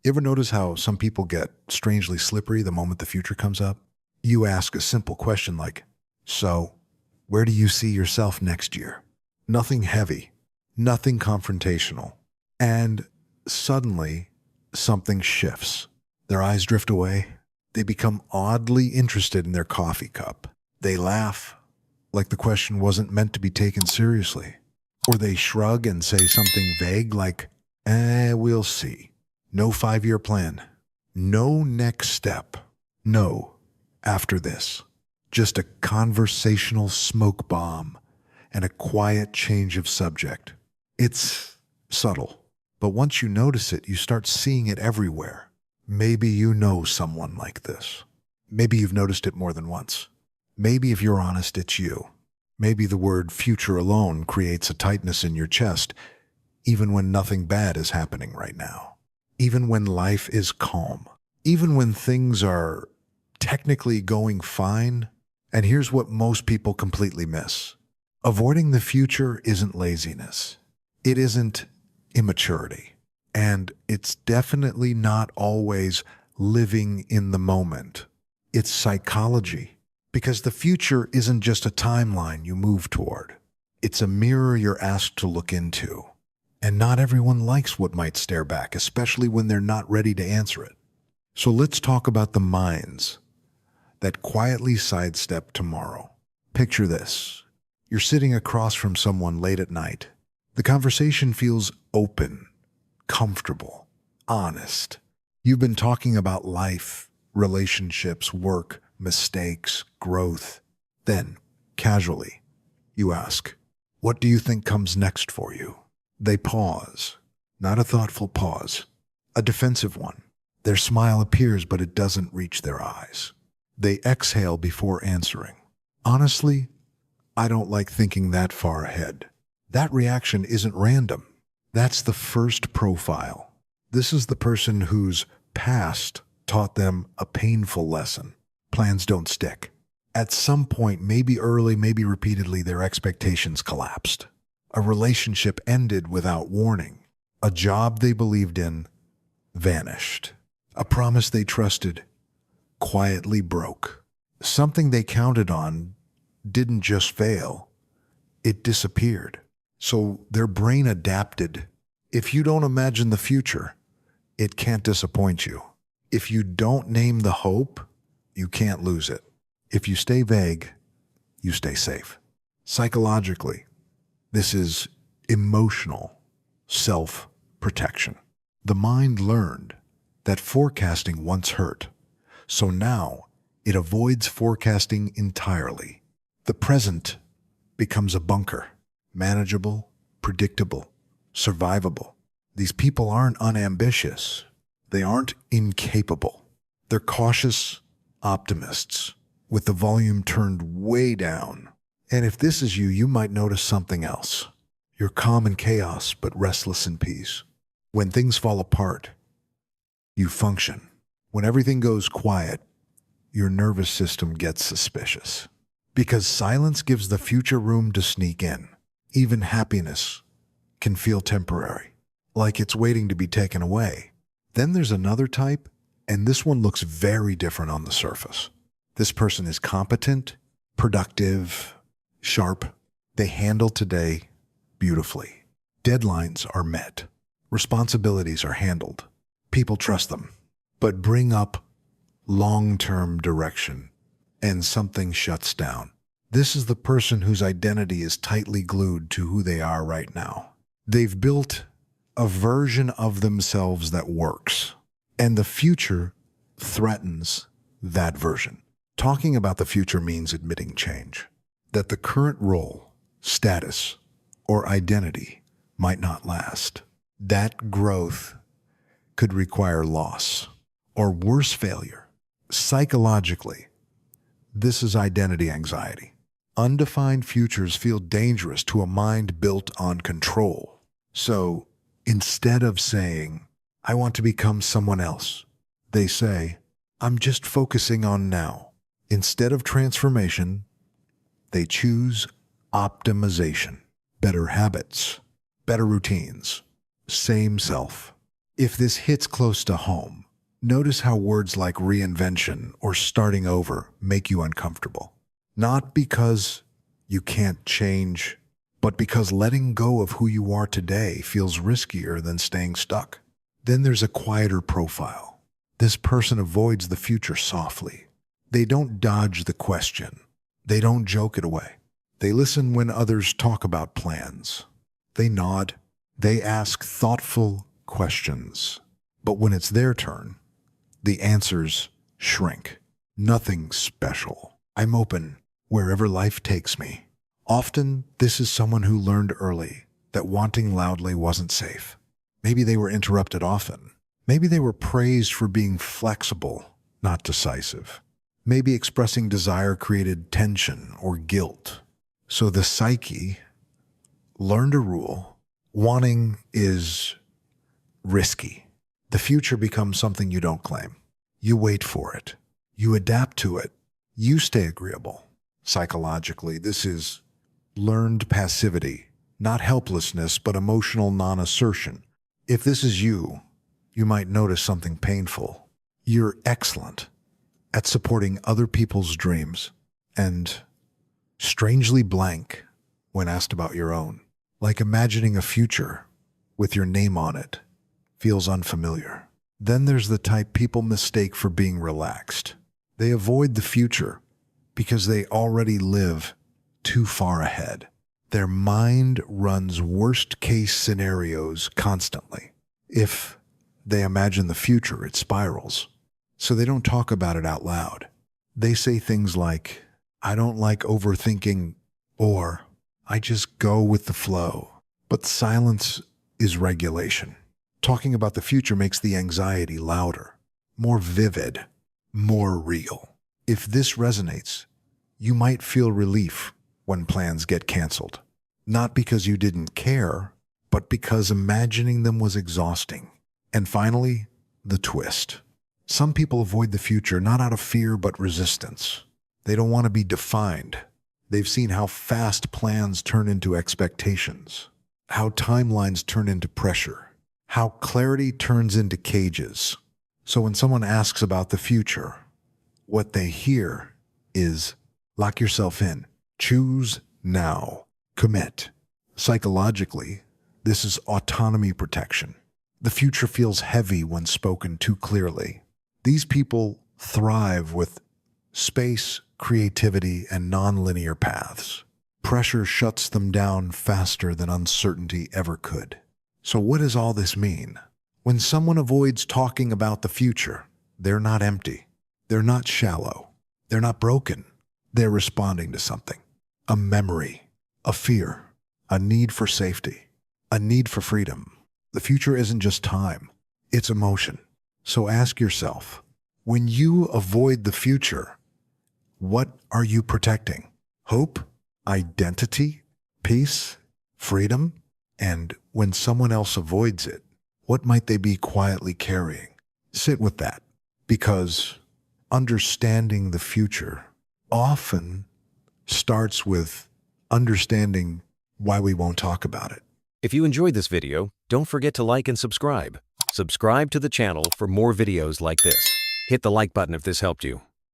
You ever notice how some people get strangely slippery the moment the future comes up? You ask a simple question like, so, where do you see yourself next year? Nothing heavy, nothing confrontational. And suddenly, something shifts. Their eyes drift away. They become oddly interested in their coffee cup. They laugh like the question wasn't meant to be taken seriously. Or they shrug and say something vague like, we'll see. No 5-year plan. No next step. No, after this. Just a conversational smoke bomb and a quiet change of subject. It's subtle, but once you notice it, you start seeing it everywhere. Maybe you know someone like this. Maybe you've noticed it more than once. Maybe if you're honest, it's you. Maybe the word future alone creates a tightness in your chest, even when nothing bad is happening right now. Even when life is calm. Even when things are technically going fine. And here's what most people completely miss. Avoiding the future isn't laziness. It isn't immaturity. And it's definitely not always living in the moment. It's psychology. Because the future isn't just a timeline you move toward. It's a mirror you're asked to look into. And not everyone likes what might stare back, especially when they're not ready to answer it. So let's talk about the minds that quietly sidestep tomorrow. Picture this. You're sitting across from someone late at night. The conversation feels open, comfortable, honest. You've been talking about life, relationships, work, mistakes, growth. Then, casually, you ask, what do you think comes next for you? They pause. Not a thoughtful pause. A defensive one. Their smile appears, but it doesn't reach their eyes. They exhale before answering. Honestly, I don't like thinking that far ahead. That reaction isn't random. That's the first profile. This is the person whose past taught them a painful lesson. Plans don't stick. At some point, maybe early, maybe repeatedly, their expectations collapsed. A relationship ended without warning. A job they believed in vanished. A promise they trusted quietly broke. Something they counted on didn't just fail, it disappeared. So their brain adapted. If you don't imagine the future, it can't disappoint you. If you don't name the hope, you can't lose it. If you stay vague, you stay safe. Psychologically, this is emotional self-protection. The mind learned that forecasting once hurt, so now it avoids forecasting entirely. The present becomes a bunker, manageable, predictable, survivable. These people aren't unambitious. They aren't incapable. They're cautious optimists with the volume turned way down. And if this is you, you might notice something else. You're calm in chaos, but restless in peace. When things fall apart, you function. When everything goes quiet, your nervous system gets suspicious. Because silence gives the future room to sneak in. Even happiness can feel temporary, like it's waiting to be taken away. Then there's another type, and this one looks very different on the surface. This person is competent, productive, sharp. They handle today beautifully. Deadlines are met. Responsibilities are handled. People trust them. But bring up long-term direction, and something shuts down. This is the person whose identity is tightly glued to who they are right now. They've built a version of themselves that works, and the future threatens that version. Talking about the future means admitting change, that the current role, status, or identity might not last. That growth could require loss, or worse, failure. Psychologically, this is identity anxiety. Undefined futures feel dangerous to a mind built on control. So instead of saying, I want to become someone else, they say, I'm just focusing on now. Instead of transformation, they choose optimization. Better habits, better routines, same self. If this hits close to home, notice how words like reinvention or starting over make you uncomfortable. Not because you can't change, but because letting go of who you are today feels riskier than staying stuck. Then there's a quieter profile. This person avoids the future softly. They don't dodge the question. They don't joke it away. They listen when others talk about plans. They nod. They ask thoughtful questions. But when it's their turn, the answers shrink. Nothing special. I'm open wherever life takes me. Often, this is someone who learned early that wanting loudly wasn't safe. Maybe they were interrupted often. Maybe they were praised for being flexible, not decisive. Maybe expressing desire created tension or guilt. So the psyche learned a rule. Wanting is risky. The future becomes something you don't claim. You wait for it. You adapt to it. You stay agreeable. Psychologically, this is learned passivity, not helplessness, but emotional non-assertion. If this is you, you might notice something painful. You're excellent at supporting other people's dreams and strangely blank when asked about your own. Like imagining a future with your name on it feels unfamiliar. Then there's the type people mistake for being relaxed. They avoid the future because they already live too far ahead. Their mind runs worst-case scenarios constantly. If they imagine the future, it spirals. So they don't talk about it out loud. They say things like, I don't like overthinking, or I just go with the flow. But silence is regulation. Talking about the future makes the anxiety louder, more vivid, more real. If this resonates, you might feel relief when plans get canceled. Not because you didn't care, but because imagining them was exhausting. And finally, the twist. Some people avoid the future not out of fear but resistance. They don't want to be defined. They've seen how fast plans turn into expectations, how timelines turn into pressure, how clarity turns into cages. So when someone asks about the future, what they hear is, lock yourself in, choose now, commit. Psychologically, this is autonomy protection. The future feels heavy when spoken too clearly. These people thrive with space, creativity, and non-linear paths. Pressure shuts them down faster than uncertainty ever could. So what does all this mean? When someone avoids talking about the future, they're not empty. They're not shallow. They're not broken. They're responding to something. A memory, a fear, a need for safety, a need for freedom. The future isn't just time, it's emotion. So ask yourself, when you avoid the future, what are you protecting? Hope? Identity? Peace? Freedom? And when someone else avoids it, what might they be quietly carrying? Sit with that, because understanding the future often starts with understanding why we won't talk about it. If you enjoyed this video, don't forget to like and subscribe. Subscribe to the channel for more videos like this. Hit the like button if this helped you.